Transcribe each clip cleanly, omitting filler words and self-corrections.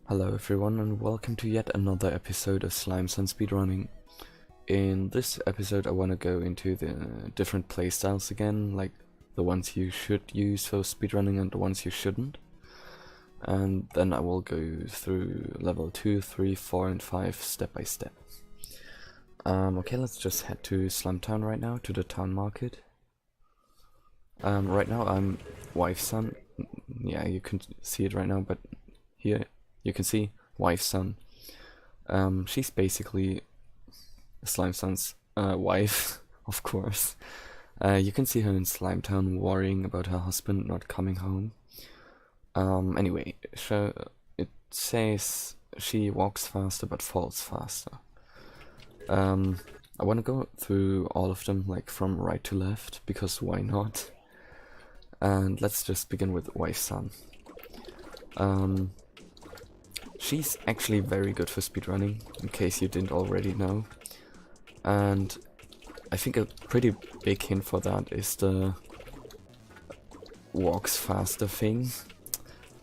Hello everyone and welcome to yet another episode of kawaii-san Speedrunning. In this episode I want to go into the different playstyles again, like the ones you should use for speedrunning and the ones you shouldn't. And then I will go through level 2, 3, 4 and 5 step by step. Okay, let's just head to Slum Town right now, to the town market. Right now I'm kawaii-san. Yeah, you can see it right now, but here you can see kawaii-san. She's basically Slime-san's wife, of course. You can see her in Slime Town worrying about her husband not coming home. Anyway, so it says she walks faster but falls faster. I want to go through all of them, like from right to left, because why not? And let's just begin with kawaii-san. She's actually very good for speedrunning, in case you didn't already know. And I think a pretty big hint for that is the walks faster thing.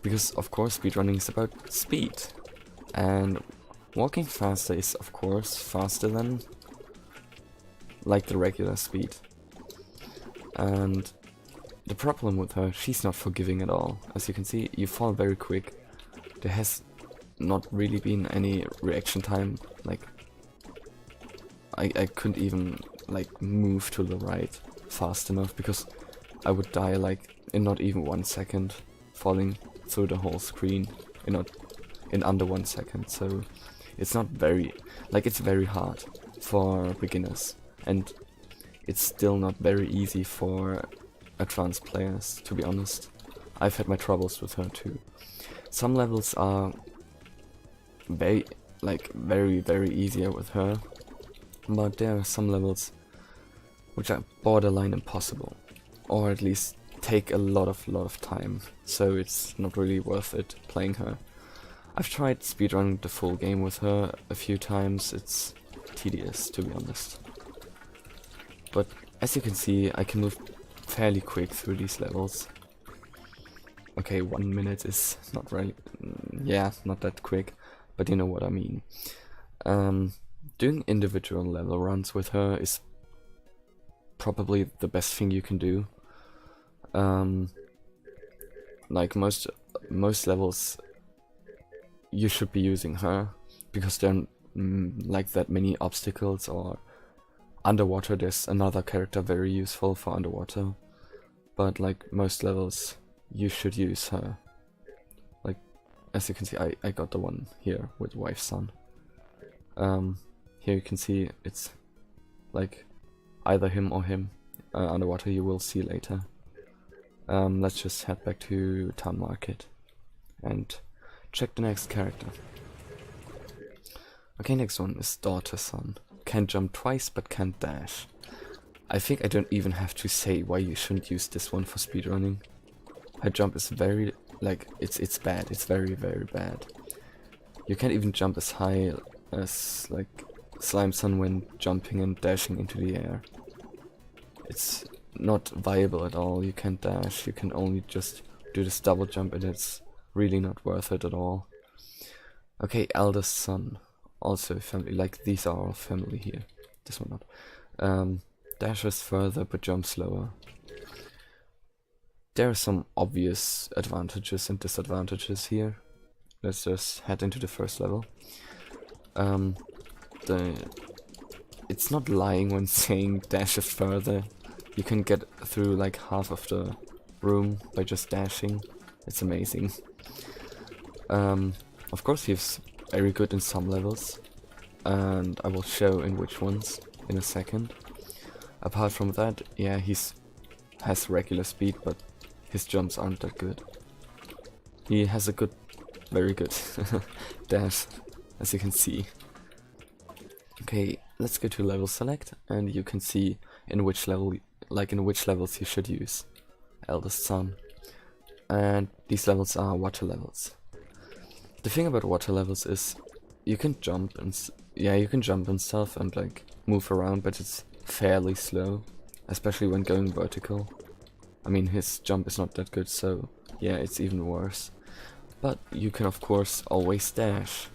Because of course speedrunning is about speed. And walking faster is of course faster than like the regular speed. And the problem with her, she's not forgiving at all. As you can see, you fall very quick. There has not really been any reaction time, like I couldn't even like move to the right fast enough because I would die like in not even 1 second, falling through the whole screen in under 1 second. So it's not very, like, it's very hard for beginners, and it's still not very easy for advanced players, to be honest. I've had my troubles with her too. Some levels are very easier with her, but there are some levels which are borderline impossible, or at least take a lot of time, so it's not really worth it playing her. I've tried speedrunning the full game with her a few times. It's tedious, to be honest, but as you can see I can move fairly quick through these levels. Okay, 1 minute is not really, yeah, not that quick, but you know what I mean. Doing individual level runs with her is probably the best thing you can do. Like most levels you should be using her, because there aren't like that many obstacles, or underwater there's another character very useful for underwater, but like most levels you should use her. Like, as you can see, I got the one here with kawaii-san. Here you can see it's like either him or him. Underwater you will see later. Let's just head back to town market and check the next character. Okay, next one is daughter-san. Can jump twice but can't dash. I think I don't even have to say why you shouldn't use this one for speedrunning. Her jump is very, like, it's bad. It's very bad. You can't even jump as high as like kawaii-san when jumping and dashing into the air. It's not viable at all. You can't dash. You can only just do this double jump, and it's really not worth it at all. Okay, eldest son, also family. Like, these are all family here. This one not. Dashes further but jumps slower. There are some obvious advantages and disadvantages here. Let's just head into the first level. It's not lying when saying dashes further. You can get through like half of the room by just dashing. It's amazing. Of course he's very good in some levels, and I will show in which ones in a second. Apart from that, yeah, has regular speed, but his jumps aren't that good. He has a very good dash, as you can see. Okay, let's go to level select, and you can see in which level, in which levels you should use eldest son. And these levels are water levels. The thing about water levels is you can jump and stuff and like move around, but it's fairly slow, especially when going vertical. I mean, his jump is not that good, so yeah, it's even worse. But you can of course always dash,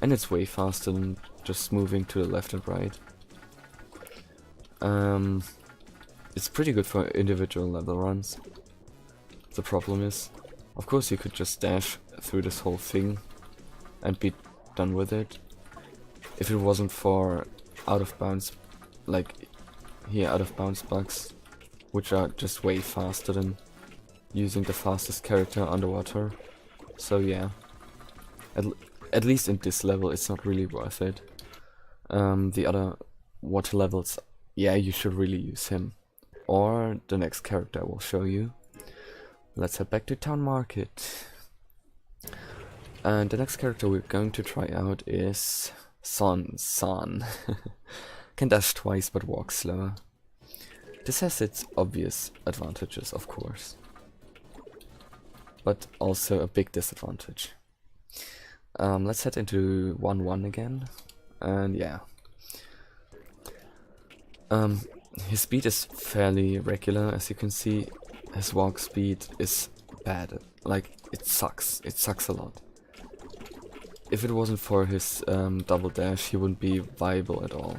and it's way faster than just moving to the left and right. It's pretty good for individual level runs. The problem is, of course you could just dash through this whole thing and be done with it. If it wasn't for out of bounds, like here out of bounds bugs, which are just way faster than using the fastest character underwater. So yeah, at least in this level it's not really worth it. The other water levels, yeah, you should really use him. Or the next character I will show you. Let's head back to Town Market. And the next character we're going to try out is San. Can dash twice but walks slower. This has its obvious advantages, of course, but also a big disadvantage. Let's head into 1-1 again, and yeah. His speed is fairly regular, as you can see. His walk speed is bad, like it sucks a lot. If it wasn't for his double dash, he wouldn't be viable at all.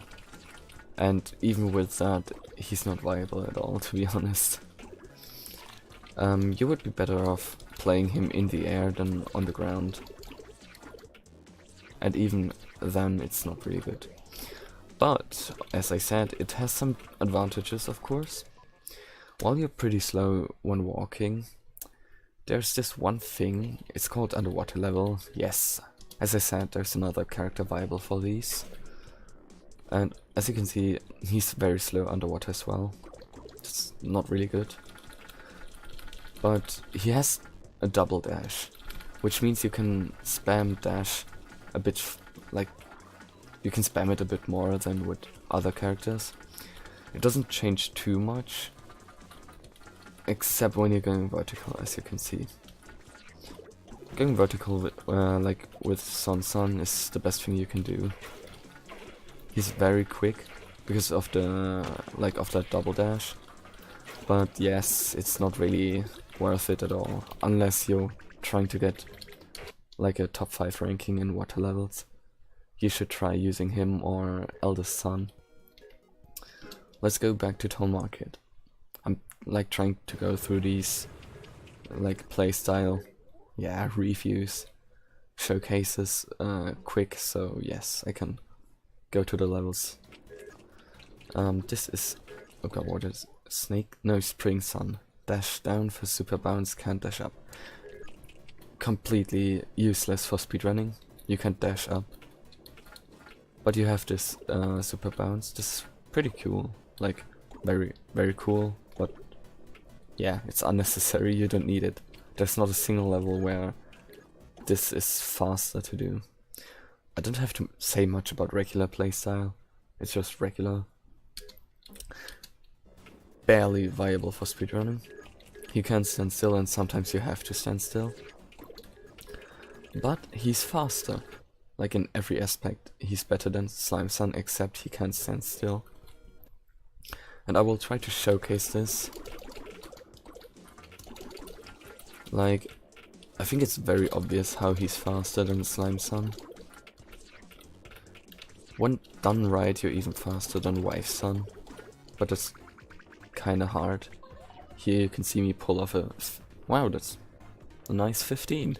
And even with that, he's not viable at all, to be honest. You would be better off playing him in the air than on the ground. And even then, it's not really good. But, as I said, it has some advantages, of course. While you're pretty slow when walking, there's this one thing, it's called underwater level. Yes, as I said, there's another character viable for these. And as you can see, he's very slow underwater as well. It's not really good. But he has a double dash, which means you can spam dash a bit, like, you can spam it a bit more than with other characters. It doesn't change too much, except when you're going vertical, as you can see. Going vertical with, like with San is the best thing you can do. He's very quick because of the of that double dash, but yes, it's not really worth it at all unless you're trying to get like a top 5 ranking in water levels. You should try using him or eldest son. Let's go back to Town Market. I'm like trying to go through these like playstyle, yeah, reviews, showcases quick, so yes, I can go to the levels. This is, oh god, what is snake? No, Spring Sun. Dash down for super bounce, can't dash up. Completely useless for speedrunning. You can't dash up, but you have this super bounce. This is pretty cool, like very cool, but yeah, it's unnecessary. You don't need it. There's not a single level where this is faster to do. I don't have to say much about regular playstyle. It's just regular. Barely viable for speedrunning. You can stand still and sometimes you have to stand still. But he's faster. Like in every aspect, he's better than Slime-san, except he can't stand still. And I will try to showcase this. Like, I think it's very obvious how he's faster than Slime-san. When done right, you're even faster than Wife-san. But that's kinda hard. Here you can see me pull off a... wow, that's a nice 15.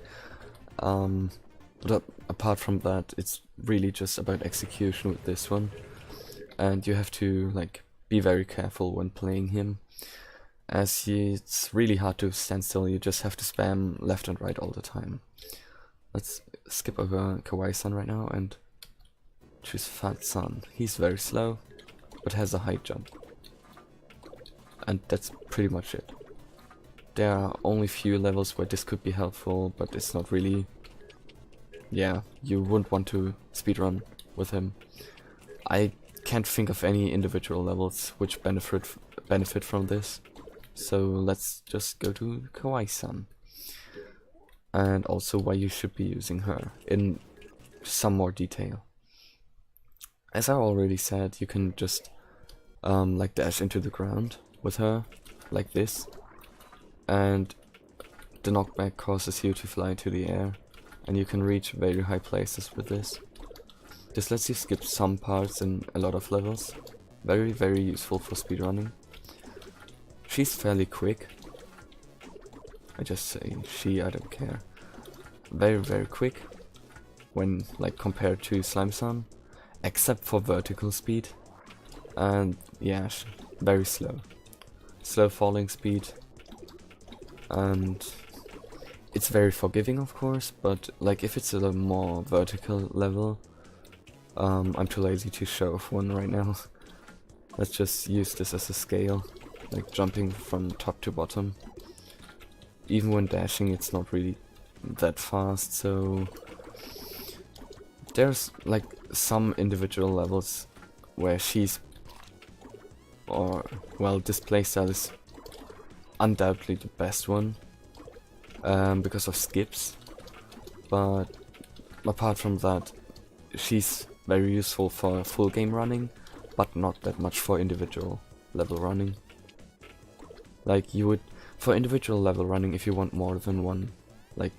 But apart from that, it's really just about execution with this one. And you have to like be very careful when playing him, as it's really hard to stand still. You just have to spam left and right all the time. Let's skip over kawaii-san right now and choose Fat-san. He's very slow, but has a high jump. And that's pretty much it. There are only few levels where this could be helpful, but it's not really... yeah, you wouldn't want to speedrun with him. I can't think of any individual levels which benefit from this. So let's just go to kawaii-san. And also why you should be using her in some more detail. As I already said, you can just like dash into the ground with her, like this. And the knockback causes you to fly into the air, and you can reach very high places with this. This lets you skip some parts in a lot of levels. Very, very useful for speedrunning. She's fairly quick. I just say she, I don't care. Very, very quick when like compared to Slime-san, except for vertical speed. And yeah, very slow. Slow falling speed. And it's very forgiving, of course, but like if it's at a more vertical level, I'm too lazy to show off one right now. Let's just use this as a scale, like jumping from top to bottom. Even when dashing, it's not really that fast, so there's like some individual levels where she's, or well, this playstyle is undoubtedly the best one because of skips, but apart from that, she's very useful for full game running, but not that much for individual level running. Like you would, for individual level running, if you want more than one, like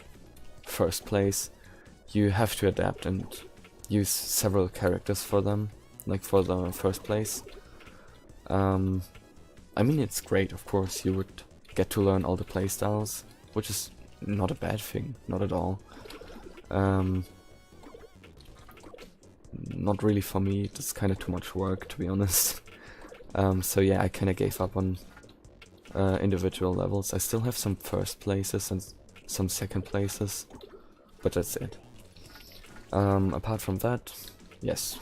first place, you have to adapt and use several characters for them, like for the first place. I mean, it's great, of course, you would get to learn all the playstyles, which is not a bad thing, not at all. Not really for me, it's kind of too much work, to be honest. So yeah, I kind of gave up on individual levels. I still have some first places and some second places, but that's it. Apart from that, yes,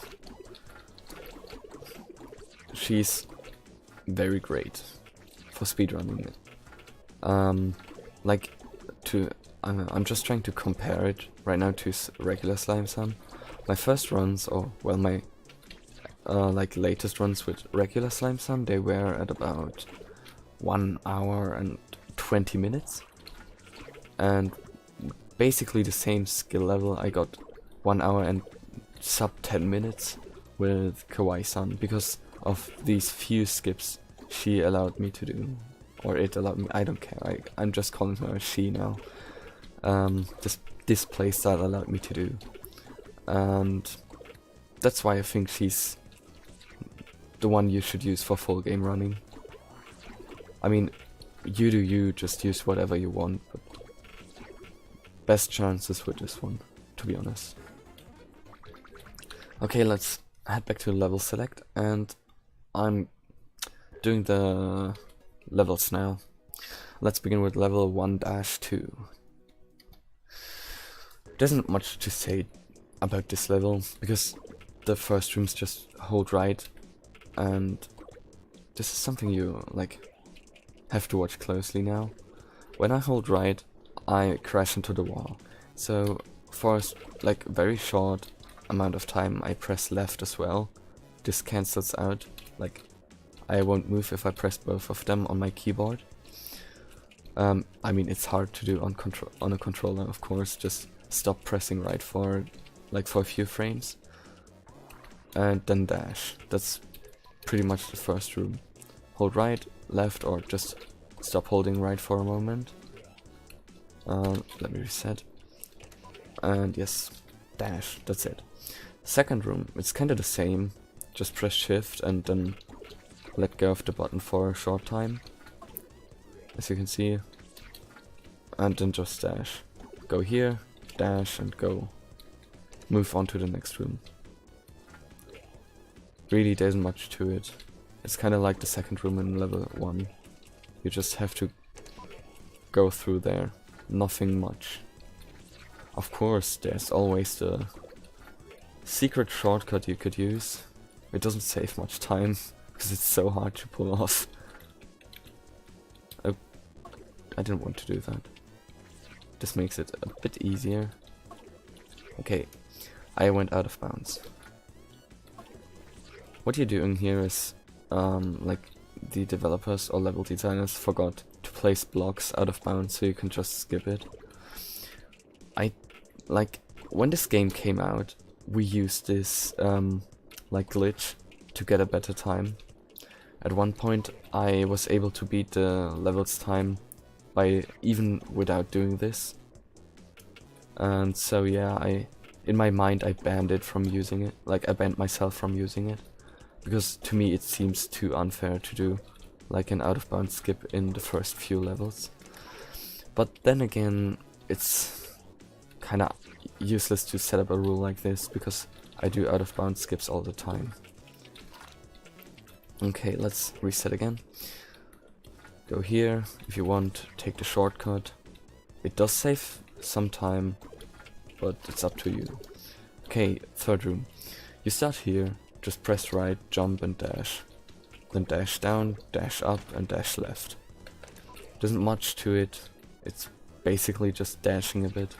she's very great for speedrunning. Like I'm just trying to compare it right now to regular Slime-san. My first runs, or well, my like latest runs with regular Slime-san, they were at about 1 hour and 20 minutes, and basically the same skill level. I got 1 hour and sub 10 minutes with kawaii-san because of these few skips she allowed me to do, or it allowed me, I don't care, I'm just calling her she now. This playstyle allowed me to do, and that's why I think she's the one you should use for full game running. I mean, you do you, just use whatever you want, but best chances with this one, to be honest. Okay, let's head back to level select, and I'm doing the levels now. Let's begin with level 1-2. There isn't much to say about this level, because the first rooms just hold right, and this is something you like have to watch closely now. When I hold right, I crash into the wall. So for like very short amount of time, I press left as well. This cancels out. Like I won't move if I press both of them on my keyboard. I mean, it's hard to do on a controller, of course. Just stop pressing right for like for a few frames, and then dash. That's pretty much the first room. Hold right, left, or just stop holding right for a moment. Let me reset. And yes, dash, that's it. Second room, it's kind of the same. Just press shift and then let go of the button for a short time, as you can see. And then just dash. Go here, dash, and go. Move on to the next room. Really, there isn't much to it. It's kind of like the second room in level 1. You just have to go through there. Nothing much. Of course, there's always the secret shortcut you could use. It doesn't save much time, because it's so hard to pull off. Oh, I didn't want to do that. This makes it a bit easier. Okay, I went out of bounds. What you're doing here is, like, the developers or level designers forgot to place blocks out of bounds, so you can just skip it. When this game came out, we used this, like, glitch to get a better time. At one point, I was able to beat the level's time by even without doing this. And so yeah, in my mind I banned it from using it, like I banned myself from using it, because to me it seems too unfair to do like an out of bounds skip in the first few levels. But then again, it's kinda useless to set up a rule like this, because I do out of bounds skips all the time. Okay, let's reset again. Go here, if you want, take the shortcut. It does save some time, but it's up to you. Okay, third room. You start here, just press right, jump and dash. Then dash down, dash up and dash left. There isn't much to it, it's basically just dashing a bit.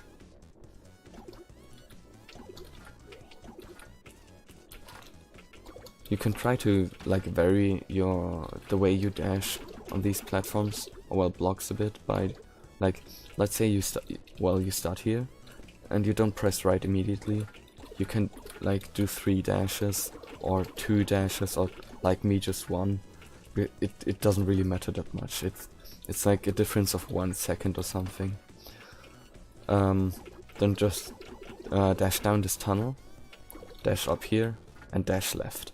You can try to like vary the way you dash on these platforms, or well, blocks a bit by like, let's say you start here and you don't press right immediately. You can like do 3 dashes or 2 dashes, or like me just 1. It doesn't really matter that much. It's like a difference of 1 second or something. Then just dash down this tunnel, dash up here and dash left.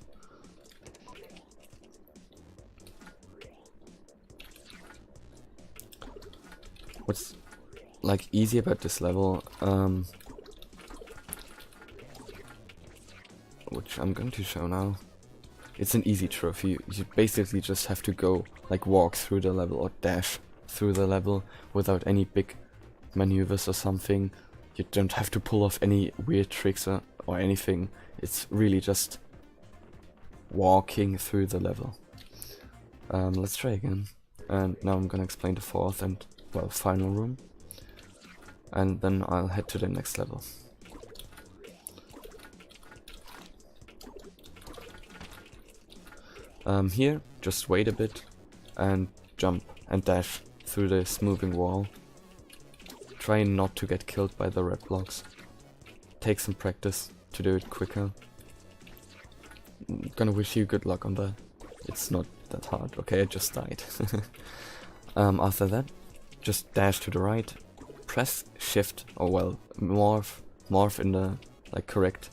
What's like easy about this level, which I'm going to show now. It's an easy trophy. You basically just have to go like walk through the level or dash through the level without any big maneuvers or something. You don't have to pull off any weird tricks or anything. It's really just walking through the level. Let's try again. And now I'm gonna explain the fourth and well, final room, and then I'll head to the next level. Here, just wait a bit and jump and dash through this moving wall. Try not to get killed by the red blocks. Take some practice to do it quicker. I'm gonna wish you good luck on that. It's not that hard. Okay, I just died. After that, just dash to the right, press shift, or well, morph in the like correct,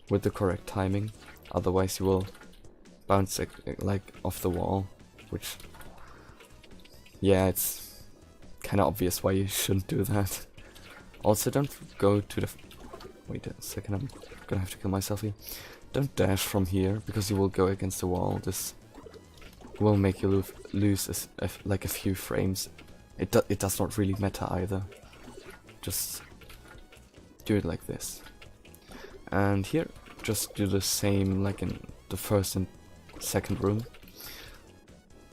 with the correct timing, otherwise you will bounce like off the wall, which, yeah, it's kinda obvious why you shouldn't do that. Also, don't go to the, wait a second, I'm gonna have to kill myself here. Don't dash from here, because you will go against the wall. This will make you lose like a few frames. It does not really matter either. Just do it like this. And here, just do the same like in the first and second room.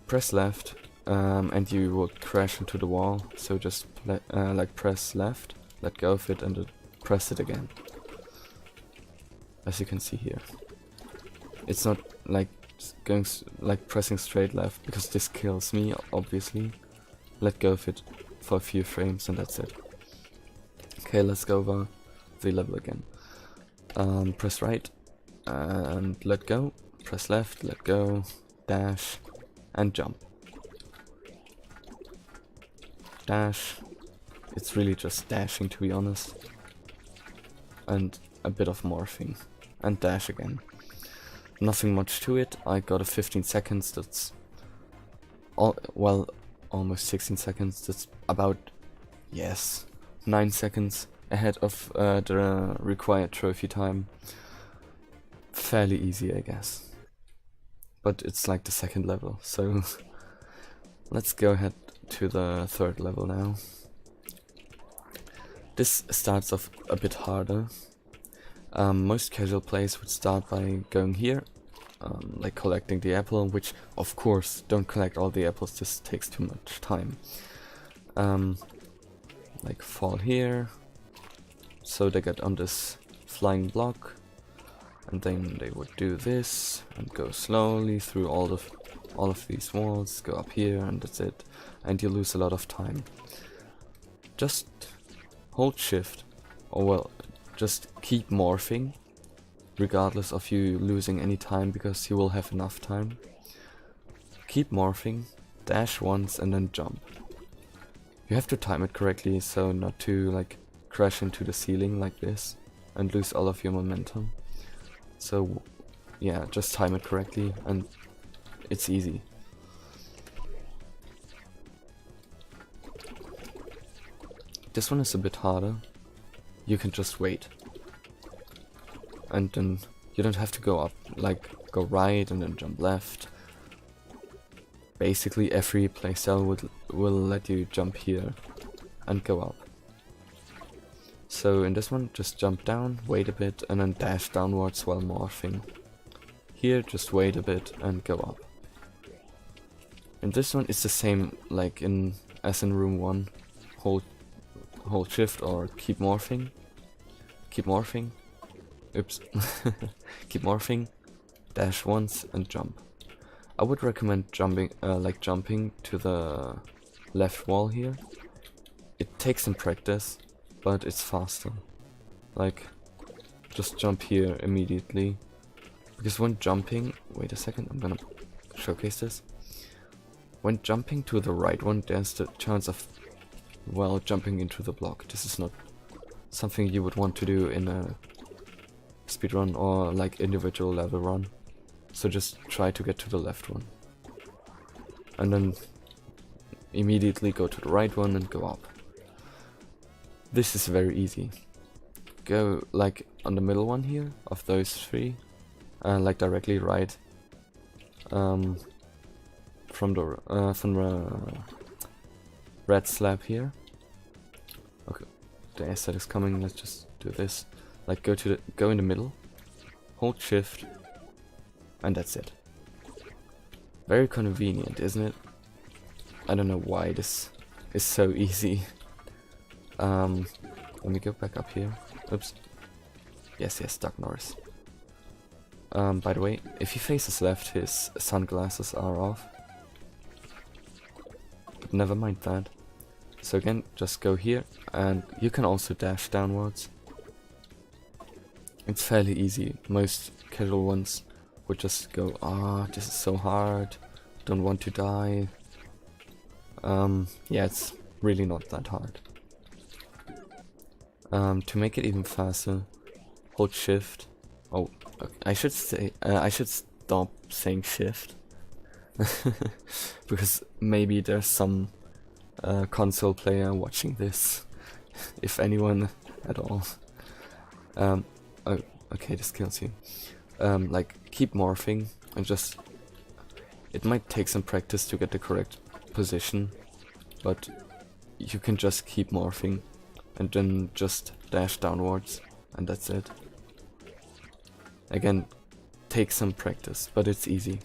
Press left, and you will crash into the wall. So just like press left, let go of it, and then press it again. As you can see here, it's not like going like pressing straight left, because this kills me obviously. Let go of it for a few frames and that's it. Okay, let's go over the level again. Press right and let go, press left, let go, dash and jump. Dash, it's really just dashing to be honest, and a bit of morphing, and dash again. Nothing much to it. I got a 15 seconds, that's almost 16 seconds, that's about, yes, 9 seconds ahead of the required trophy time. Fairly easy, I guess. But it's like the second level, so let's go ahead to the third level now. This starts off a bit harder. Most casual players would start by going here, like collecting the apple, which of course don't collect all the apples, this takes too much time. Like fall here, so they get on this flying block, and then they would do this and go slowly through all of these walls, go up here, and that's it, and you lose a lot of time. Just hold shift, or well, just keep morphing, regardless of you losing any time, because you will have enough time. Keep morphing, dash once and then jump. You have to time it correctly so not to like crash into the ceiling like this and lose all of your momentum. So yeah, just time it correctly and it's easy. This one is a bit harder. You can just wait. And then you don't have to go up, like go right and then jump left. Basically every playstyle will let you jump here and go up. So in this one, just jump down, wait a bit, and then dash downwards while morphing. Here, just wait a bit and go up. In this one, it's the same like as in room 1. Hold shift or keep morphing. Keep morphing. Oops. Keep morphing. Dash once and jump. I would recommend jumping to the left wall here. It takes some practice, but it's faster. Like, just jump here immediately. Because when jumping, wait a second, I'm gonna showcase this. When jumping to the right one, there's the chance of, well, jumping into the block. This is not something you would want to do in a speedrun or like individual level run. So just try to get to the left one. And then immediately go to the right one and go up. This is very easy. Go like on the middle one here of those 3. Like directly right. From the red slab here. Okay, the asset is coming. Let's just do this. Like go in the middle. Hold shift. And that's it. Very convenient, isn't it? I don't know why this is so easy. Let me go back up here. Oops. Yes, Doug Norris. By the way, if he faces left, his sunglasses are off. But never mind that. So again, just go here, and you can also dash downwards. It's fairly easy. Most casual ones would just go, this is so hard, don't want to die. Yeah, it's really not that hard. To make it even faster, hold shift. Oh, okay. I should stop saying shift. Because maybe there's some console player watching this, if anyone at all. Oh, okay, this kills you. Like, keep morphing and just... It might take some practice to get the correct position, but you can just keep morphing and then just dash downwards, and that's it. Again, take some practice, but it's easy.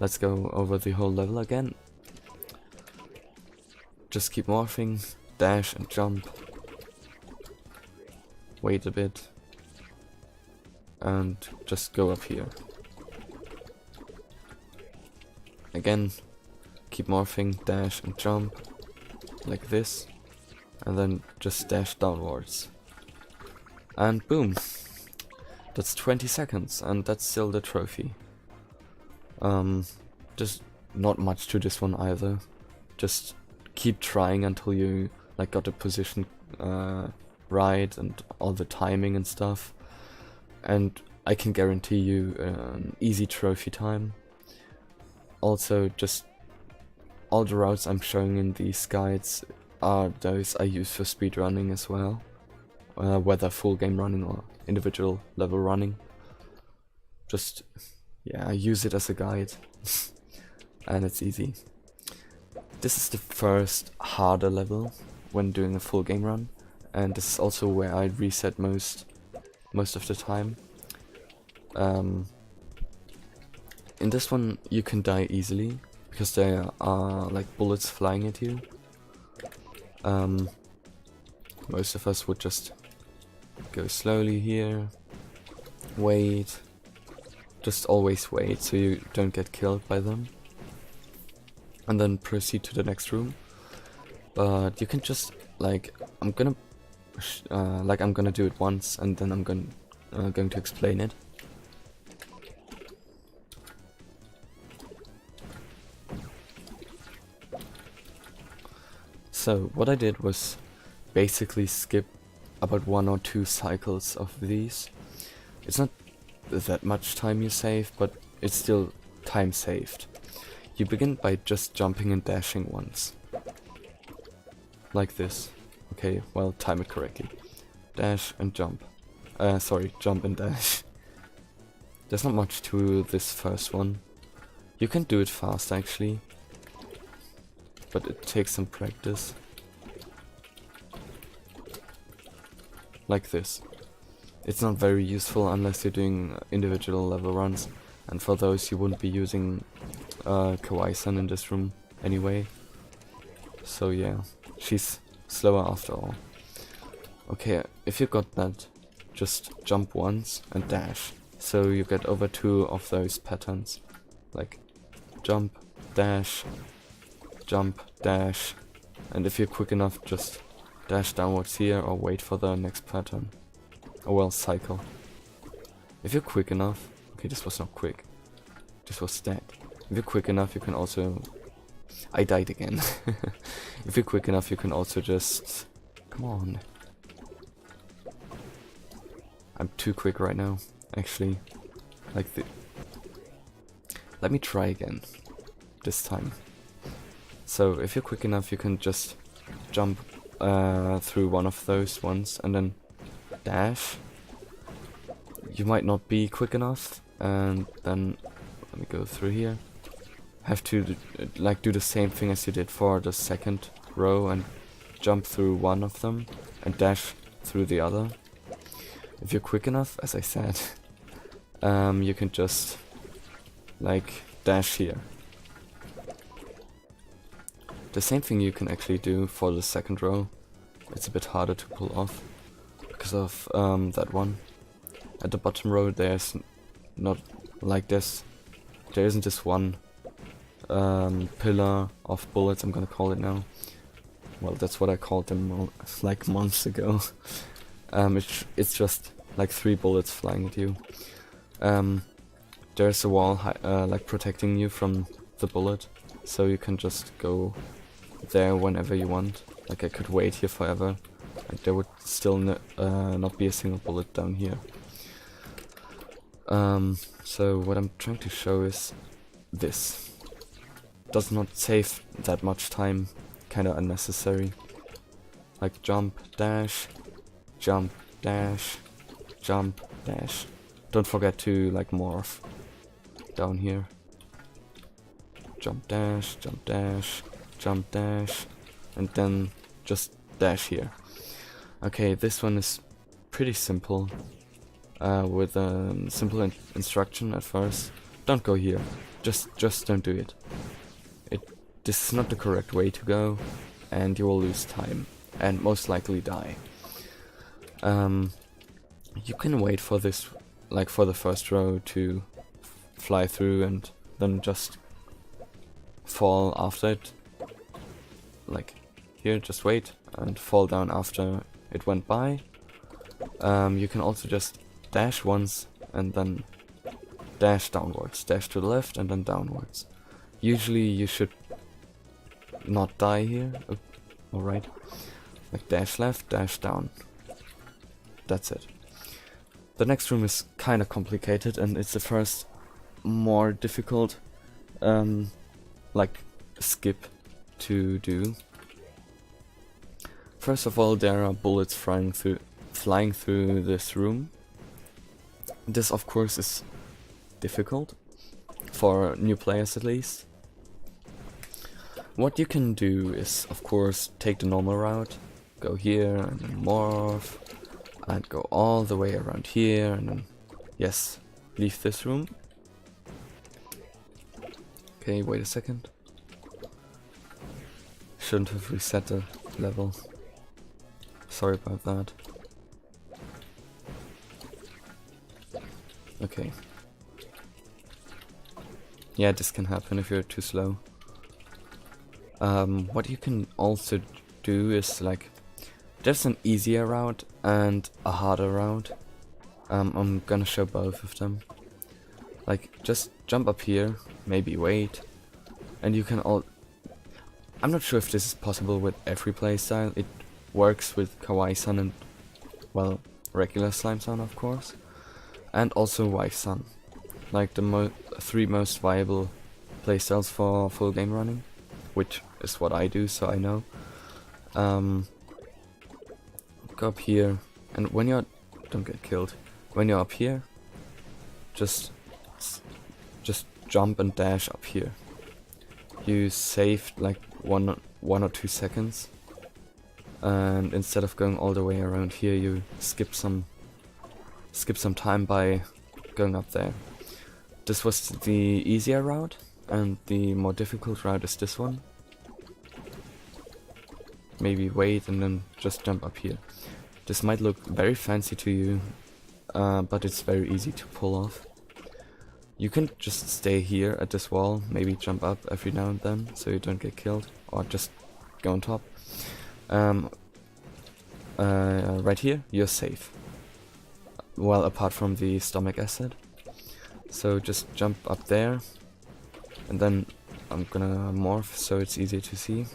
Let's go over the whole level again. Just keep morphing, dash and jump. Wait a bit. And just go up here. Again, keep morphing, dash and jump. Like this. And then just dash downwards. And boom! That's 20 seconds, and that's still the trophy. Just not much to this one either. Just keep trying until you like got the position right and all the timing and stuff. And I can guarantee you an easy trophy time. Also, just all the routes I'm showing in these guides are those I use for speedrunning as well. Whether full game running or individual level running. Just, yeah, I use it as a guide. And it's easy. This is the first harder level when doing a full game run. And this is also where I reset most of the time. In this one you can die easily because there are like bullets flying at you. Most of us would just go slowly here, wait, just always wait so you don't get killed by them, and then proceed to the next room. But you can just like I'm gonna do it once and then I'm going to explain it. So what I did was basically skip about 1 or 2 cycles of these. It's not that much time you save, but it's still time saved. You begin by just jumping and dashing once. Like this. Okay, well, time it correctly. Dash and jump. Sorry, jump and dash. There's not much to this first one. You can do it fast actually, but it takes some practice. Like this. It's not very useful unless you're doing individual level runs, and for those you wouldn't be using kawaii-san in this room anyway. So yeah, she's slower after all. Okay, if you got that, just jump once and dash. So you get over 2 of those patterns. Like jump, dash, jump, dash. And if you're quick enough, just dash downwards here or wait for the next pattern. Or well, cycle. If you're quick enough... Okay, this was not quick. This was stat. If you're quick enough, you can also... I died again. If you're quick enough, you can also just... Come on. I'm too quick right now, actually. Like the... Let me try again. This time. So, if you're quick enough, you can just jump through one of those ones and then dash. You might not be quick enough, and then let me go through here. Have to like do the same thing as you did for the second row and jump through one of them and dash through the other. If you're quick enough, as I said, you can just like dash here. The same thing you can actually do for the second row. It's a bit harder to pull off because of that one. At the bottom row there's not like this. There isn't this one pillar of bullets, I'm gonna call it now. Well, that's what I called them like months ago. It's just like 3 bullets flying at you. There's a wall like protecting you from the bullet, so you can just go there whenever you want. Like I could wait here forever, and there would still not be a single bullet down here. So what I'm trying to show is this. Does not save that much time, kinda unnecessary. Like jump, dash, jump, dash, jump, dash. Don't forget to like morph down here. Jump, dash, jump, dash, jump, dash, and then just dash here. Okay, this one is pretty simple. With a simple instruction at first. Don't go here. Just don't do it. This is not the correct way to go, and you will lose time and most likely die. You can wait for this, like for the first row to fly through and then just fall after it. Like here, just wait and fall down after it went by. You can also just dash once and then dash downwards, dash to the left and then downwards. Usually you should not die here. Oh, alright. Like dash left, dash down. That's it. The next room is kinda complicated, and it's the first more difficult like skip to do. First of all, there are bullets flying through this room. This of course is difficult for new players at least. What you can do is of course take the normal route, go here and then morph and go all the way around here and then yes, leave this room. Okay, wait a second. Shouldn't have reset the level. Sorry about that. Okay. Yeah, this can happen if you're too slow. What you can also do is like, there's an easier route and a harder route. I'm gonna show both of them. Like, just jump up here, maybe wait, and you can I'm not sure if this is possible with every playstyle. It works with kawaii-san and, well, regular slime-san, of course. And also wife-san. Like the 3 most viable playstyles for full game running. Which is what I do, so I know. Go up here, and when you're... don't get killed. When you're up here, just jump and dash up here. You saved like one or 2 seconds, and instead of going all the way around here, you skip some time by going up there. This was the easier route, and the more difficult route is this one. Maybe wait and then just jump up here. This might look very fancy to you, but it's very easy to pull off. You can just stay here at this wall, maybe jump up every now and then so you don't get killed, or just go on top. Right here, you're safe. Well, apart from the stomach acid. So just jump up there, and then I'm gonna morph so it's easier to see.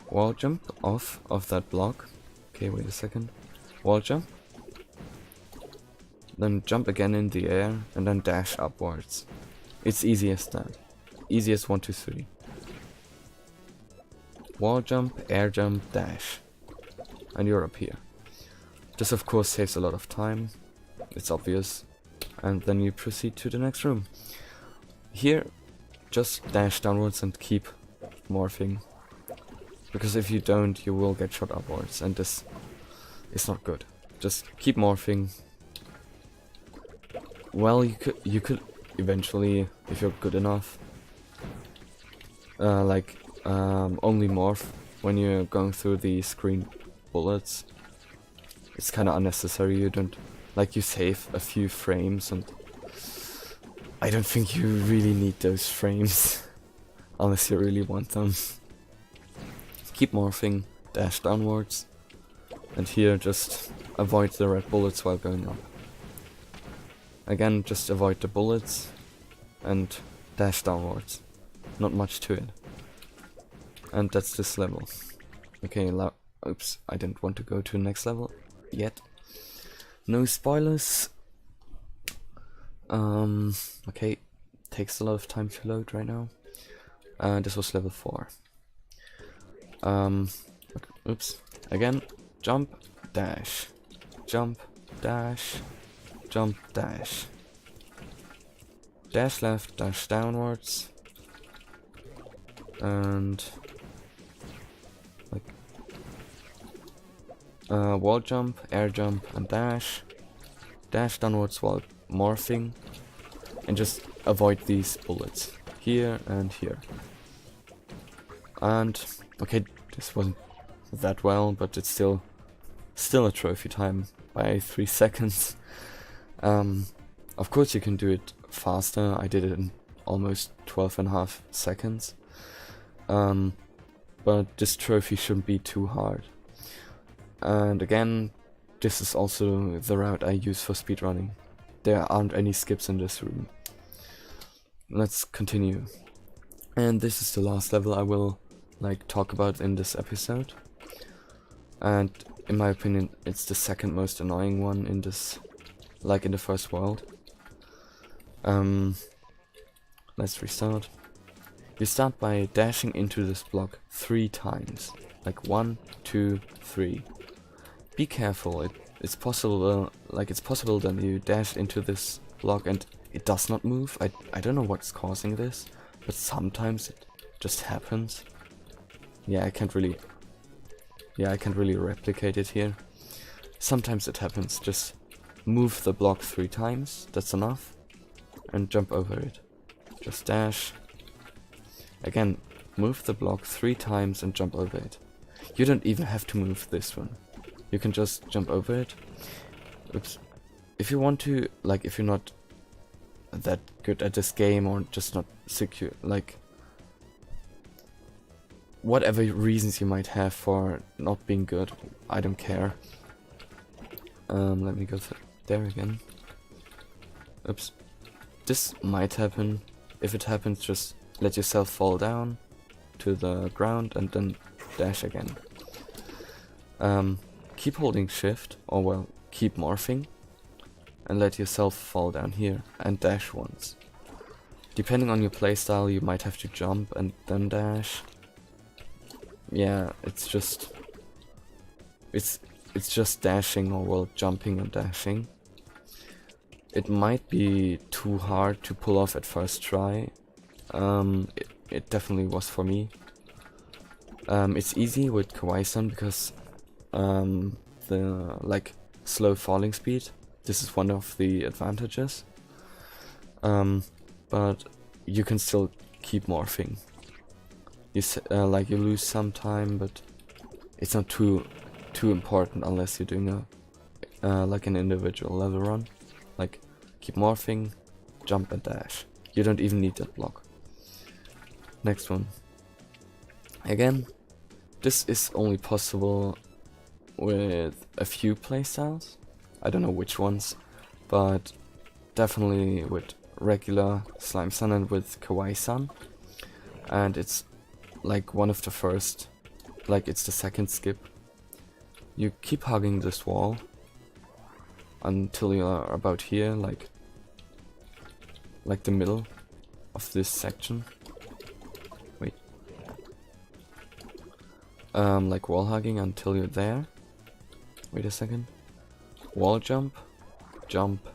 Wall jump off of that block. Okay, wait a second. Wall jump. Then jump again in the air, and then dash upwards. It's easy as that. Easy as 1, 2, 3. Wall jump, air jump, dash. And you're up here. This of course saves a lot of time. It's obvious. And then you proceed to the next room. Here, just dash downwards and keep morphing. Because if you don't, you will get shot upwards, and this is not good. Just keep morphing. Well, you could eventually, if you're good enough, only morph when you're going through the screen bullets. It's kind of unnecessary. You don't, like, you save a few frames, and I don't think you really need those frames unless you really want them. Keep morphing, dash downwards, and here just avoid the red bullets while going up. Again, just avoid the bullets and dash downwards. Not much to it. And that's this level. Okay, oops, I didn't want to go to the next level yet. No spoilers. Okay, takes a lot of time to load right now. This was level 4. Oops, again, jump, dash, jump, dash, jump, dash. Dash left, dash downwards. And like wall jump, air jump, and dash. Dash downwards while morphing. And just avoid these bullets. Here and here. And okay, this wasn't that well, but it's still a trophy time by 3 seconds. Of course you can do it faster. I did it in almost 12.5 seconds. But this trophy shouldn't be too hard. And again, this is also the route I use for speedrunning. There aren't any skips in this room. Let's continue. And this is the last level I will talk about in this episode. And in my opinion, it's the second most annoying one in this, in the first world. Let's restart. You start by dashing into this block 3 times. 1, 2, 3. Be careful, it's possible that you dash into this block and it does not move. I don't know what's causing this, but sometimes it just happens. Yeah, I can't really replicate it here. Sometimes it happens. Just move the block 3 times, that's enough, and jump over it. Just dash. Again, move the block 3 times and jump over it. You don't even have to move this one. You can just jump over it. Oops. If you want to, if you're not that good at this game or just not secure, whatever reasons you might have for not being good, I don't care. Let me go there again. Oops. This might happen. If it happens, just let yourself fall down to the ground and then dash again. Keep holding shift, or well, keep morphing, and let yourself fall down here and dash once. Depending on your playstyle, you might have to jump and then dash. Yeah, it's just dashing, or well, jumping and dashing. It might be too hard to pull off at first try. It definitely was for me. It's easy with kawaii-san because the like slow falling speed. This is one of the advantages. But you can still keep morphing. You lose some time, but it's not too important unless you're doing a like an individual level run. Like keep morphing, jump and dash. You don't even need that block. Next one. Again, this is only possible with a few playstyles. I don't know which ones, but definitely with regular Slime-san and with kawaii-san. And it's like one of the first, like it's the second skip. You keep hugging this wall until you are about here, like the middle of this section. Wait. Like wall hugging until you're there. Wait a second. Wall jump, jump.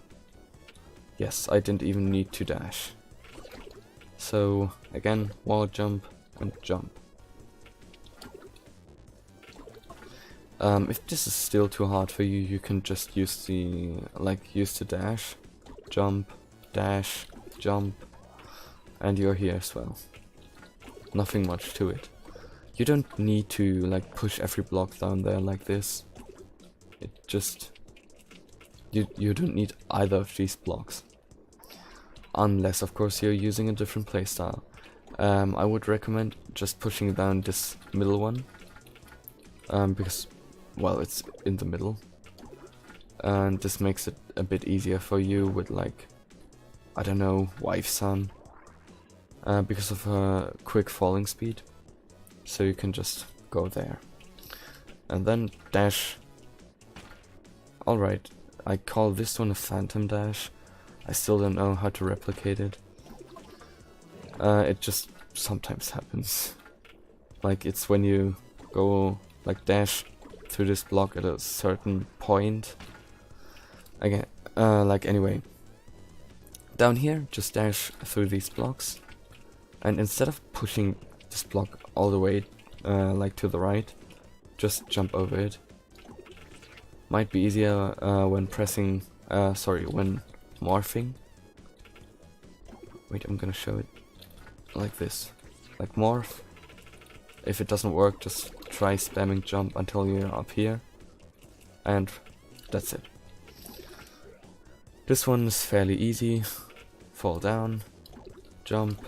Yes, I didn't even need to dash. So again, wall jump and jump. If this is still too hard for you, you can just use the dash, jump, dash, jump, and you're here as well. Nothing much to it. You don't need to like push every block down there like this. It just you don't need either of these blocks. Unless of course you're using a different playstyle. I would recommend just pushing down this middle one. Because well, it's in the middle. And this makes it a bit easier for you with like, I don't know, wife-san. Because of her quick falling speed. So you can just go there. And then dash. Alright, I call this one a phantom dash. I still don't know how to replicate it. It just sometimes happens. Like it's when you go like dash through this block at a certain point. Again, like anyway. Down here, just dash through these blocks. And instead of pushing this block all the way like to the right, just jump over it. Might be easier when pressing, when morphing. Wait, I'm gonna show it like this. Like morph. If it doesn't work, just try spamming jump until you're up here. And that's it. This one is fairly easy. Fall down, jump,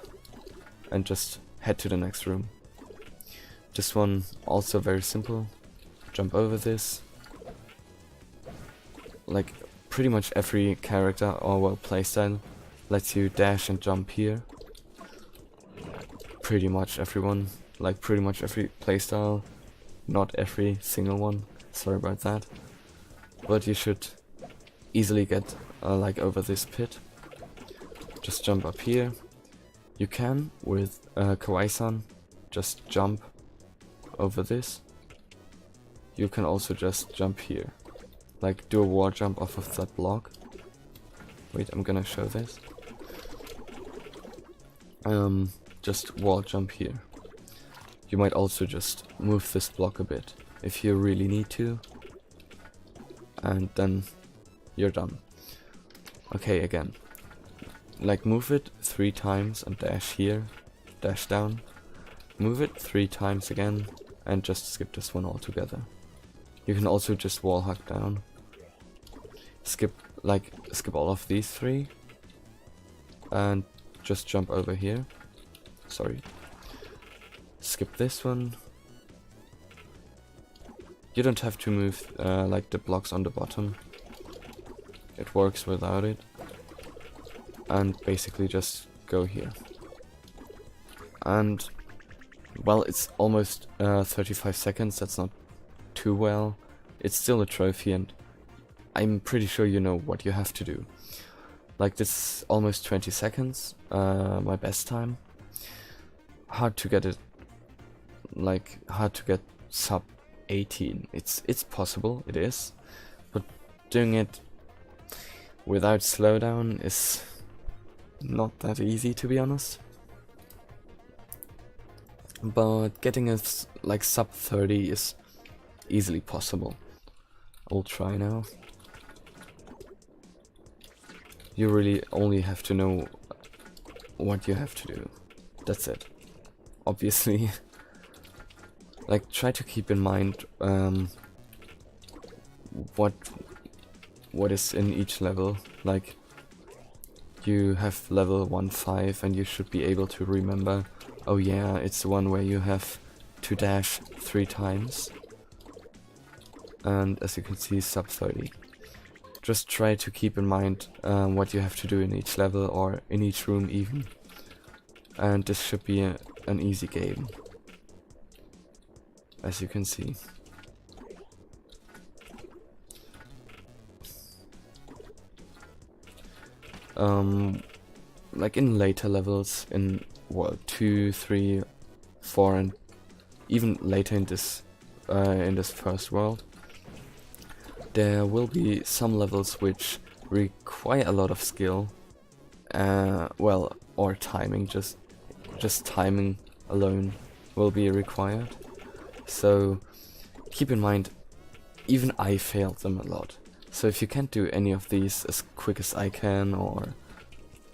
and just head to the next room. This one also very simple. Jump over this. Like pretty much every character or well playstyle lets you dash and jump here. Pretty much everyone, like pretty much every playstyle, not every single one. Sorry about that. But you should easily get like over this pit. Just jump up here. You can with kawaii-san just jump over this. You can also just jump here. Like do a wall jump off of that block. Wait, I'm gonna show this. Just wall jump here. You might also just move this block a bit if you really need to. And then you're done. Okay, again. Like move it 3 times and dash here, dash down. Move it 3 times again and just skip this one altogether. You can also just wall hug down. Skip all of these 3 and just jump over here. Sorry. Skip this one. You don't have to move like the blocks on the bottom. It works without it. And basically just go here. And well, it's almost 35 seconds, that's not too well. It's still a trophy, and I'm pretty sure you know what you have to do. Like, this is almost 20 seconds, my best time. Hard to get it, like, hard to get sub 18. It's possible, it is, but doing it without slowdown is not that easy, to be honest. But getting a like sub 30 is easily possible. I'll try now. You really only have to know what you have to do. That's it. Obviously. Like, try to keep in mind what is in each level. Like, you have level 1-5 and you should be able to remember, oh yeah, it's the one where you have to dash 3 times. And as you can see, sub 30. Just try to keep in mind what you have to do in each level, or in each room even. And this should be an easy game, as you can see. Like in later levels, in World 2, 3, 4, and even later in this first world, there will be some levels which require a lot of skill, well, or timing. Just timing alone will be required. So keep in mind, even I failed them a lot. So if you can't do any of these as quick as I can, or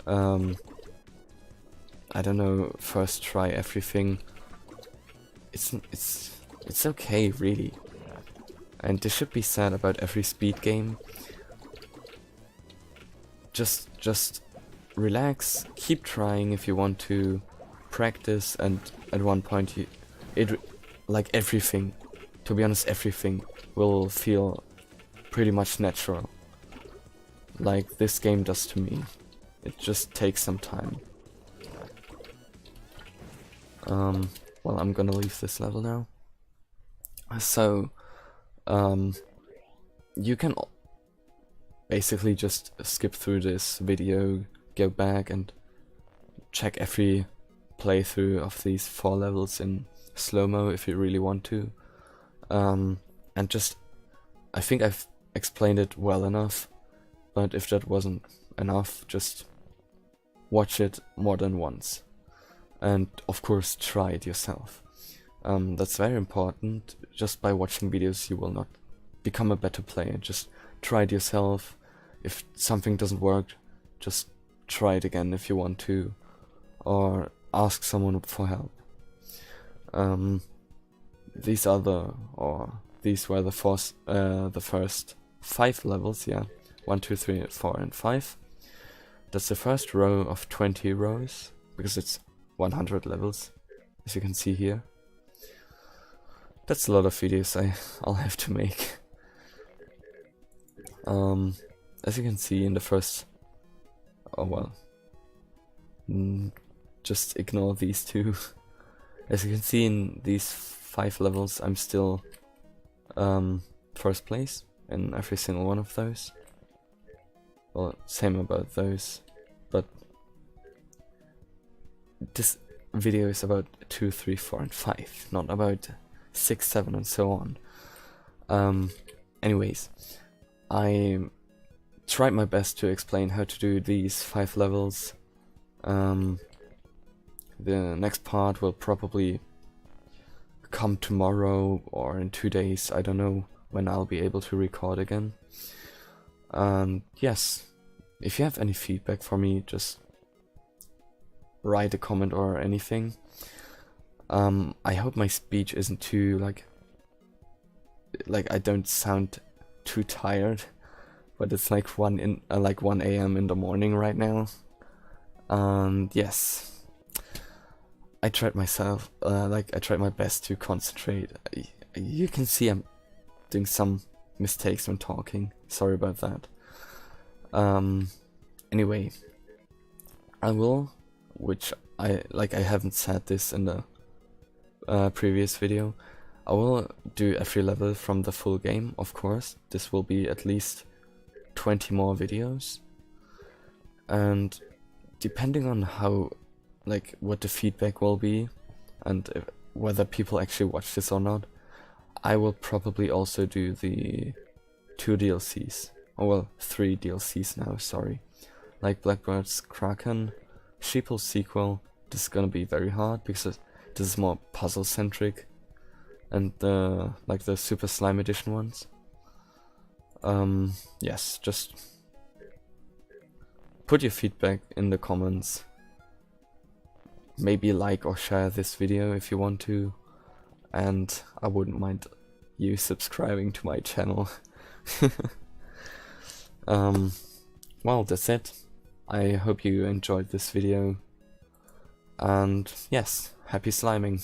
I don't know, first try everything, it's okay, really. And this should be said about every speed game. Just relax, keep trying if you want to practice, and at one point like everything, to be honest, everything will feel pretty much natural, like this game does to me. It just takes some time. Well, I'm gonna leave this level now. So you can basically just skip through this video, go back and check every playthrough of these 4 levels in slow-mo if you really want to. And just, I think I've explained it well enough, but if that wasn't enough, just watch it more than once. And of course try it yourself. That's very important. Just by watching videos you will not become a better player. Just try it yourself. If something doesn't work, just try it again if you want to, or ask someone for help. These were the first 5 levels, yeah. 1, 2, 3, 4, and 5. That's the first row of 20 rows, because it's 100 levels, as you can see here. That's a lot of videos I'll have to make. As you can see in the first... oh well. Just ignore these 2. As you can see in these 5 levels, I'm still first place in every single one of those. Well, same about those, but this video is about 2, 3, 4, and 5, not about 6, 7, and so on. Anyways, I tried my best to explain how to do these 5 levels. The next part will probably come tomorrow or in 2 days. I don't know when I'll be able to record again. Yes, if you have any feedback for me, just write a comment or anything. I hope my speech isn't too like I don't sound too tired, but it's like 1 AM in the morning right now. Yes, I tried myself, I tried my best to concentrate. You can see I'm doing some mistakes when talking, sorry about that. Anyway, I will, which I haven't said this in the previous video. I will do every level from the full game, of course. This will be at least 20 more videos. And depending on how, like, what the feedback will be, and whether people actually watch this or not, I will probably also do the 2 DLCs. Oh well, 3 DLCs now, sorry. Like Blackbird's Kraken, Sheeple's sequel. This is gonna be very hard because this is more puzzle centric, and like the Super Slime Edition ones. Yes, just put your feedback in the comments. Maybe like or share this video if you want to, and I wouldn't mind you subscribing to my channel. Well, that's it. I hope you enjoyed this video, and yes, happy sliming.